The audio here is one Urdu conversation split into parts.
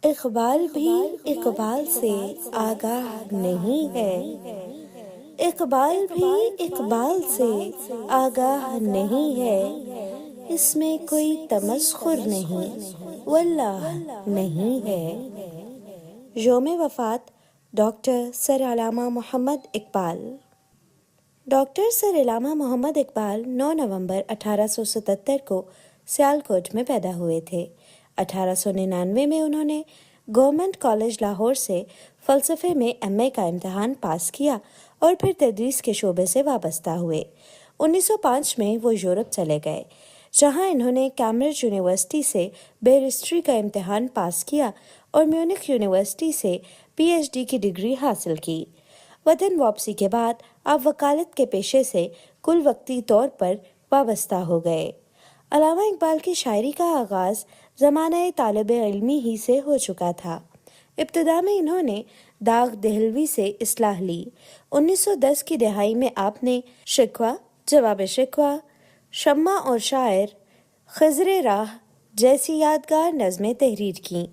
اقبال بھی اقبال سے آگاہ نہیں ہے، اقبال بھی اقبال سے آگاہ نہیں ہے، اس میں کوئی تمسخر نہیں واللہ نہیں ہے۔ یوم وفات ڈاکٹر سر علامہ محمد اقبال۔ ڈاکٹر سر علامہ محمد اقبال 9 نومبر 1877 کو سیالکوٹ میں پیدا ہوئے تھے۔ 1899 میں انہوں نے گورنمنٹ کالج لاہور سے فلسفے میں ایم اے کا امتحان پاس کیا اور پھر تدریس کے شعبے سے وابستہ ہوئے۔ 1905 میں وہ یورپ چلے گئے، جہاں انہوں نے کیمبرج یونیورسٹی سے بیرسٹری کا امتحان پاس کیا اور میونخ یونیورسٹی سے پی ایچ ڈی کی ڈگری حاصل کی۔ وطن واپسی کے بعد آپ وکالت کے پیشے سے کل وقتی طور پر وابستہ ہو گئے۔ علامہ اقبال کی شاعری کا آغاز زمانہ طالب علمی ہی سے ہو چکا تھا۔ ابتدا میں انہوں نے داغ دہلوی سے اصلاح لی۔ 1910 کی دہائی میں آپ نے شکوہ، جواب شکوہ، شمع اور شاعر، خضر راہ جیسی یادگار نظمیں تحریر کیں۔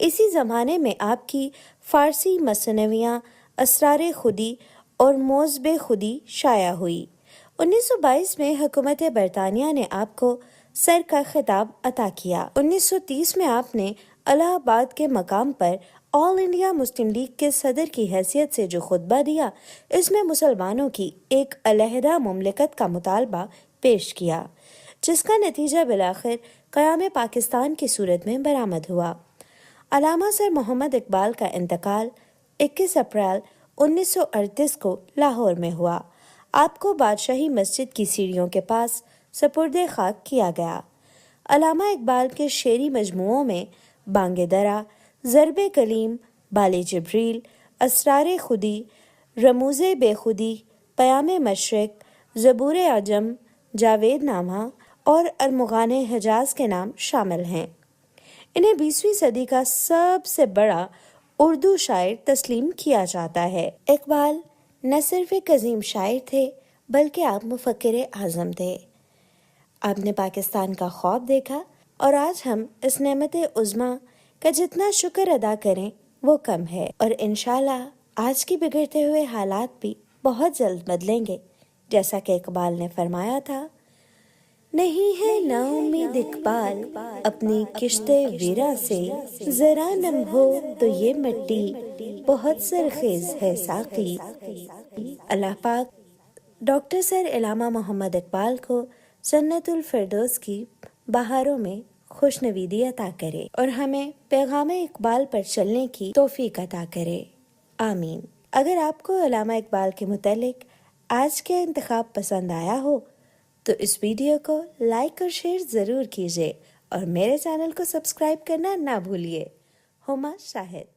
اسی زمانے میں آپ کی فارسی مثنویاں اسرار خودی اور موضب خودی شائع ہوئی۔ 1922 میں حکومت برطانیہ نے آپ کو سر کا خطاب عطا کیا۔ 1930 میں آپ نے الہ آباد کے مقام پر آل انڈیا مسلم لیگ کے صدر کی حیثیت سے جو خطبہ دیا، اس میں مسلمانوں کی ایک علیحدہ مملکت کا مطالبہ پیش کیا، جس کا نتیجہ بالآخر قیام پاکستان کی صورت میں برآمد ہوا۔ علامہ سر محمد اقبال کا انتقال 21 اپریل 1938 کو لاہور میں ہوا۔ آپ کو بادشاہی مسجد کی سیڑھیوں کے پاس سپرد خاک کیا گیا۔ علامہ اقبال کے شعری مجموعوں میں بانگ درا، ضرب کلیم، بال جبریل، اسرار خودی، رموز بے خودی، پیام مشرق، زبور عجم، جاوید نامہ اور ارمغان حجاز کے نام شامل ہیں۔ انہیں 20ویں صدی کا سب سے بڑا اردو شاعر تسلیم کیا جاتا ہے۔ اقبال نہ صرف ایک عظیم شاعر تھے بلکہ آپ مفکر اعظم تھے۔ آپ نے پاکستان کا خواب دیکھا اور آج ہم اس نعمت عظمیٰ کا جتنا شکر ادا کریں وہ کم ہے، اور انشاءاللہ آج کی بگڑتے ہوئے حالات بھی بہت جلد بدلیں گے، جیسا کہ اقبال نے فرمایا تھا، نہیں ہے نا امید اقبال اپنی کشت ویرا سے، ذرا نم ہو تو یہ مٹی بہت سرخیز ہے ساقی۔ اللہ پاک ڈاکٹر سر علامہ محمد اقبال کو جنت الفردوس کی بہاروں میں خوش نویدی عطا کرے اور ہمیں پیغام اقبال پر چلنے کی توفیق عطا کرے، آمین۔ اگر آپ کو علامہ اقبال کے متعلق آج کے انتخاب پسند آیا ہو تو اس ویڈیو کو لائک اور شیئر ضرور کیجیے اور میرے چینل کو سبسکرائب کرنا نہ بھولیے۔ ہما شاہد۔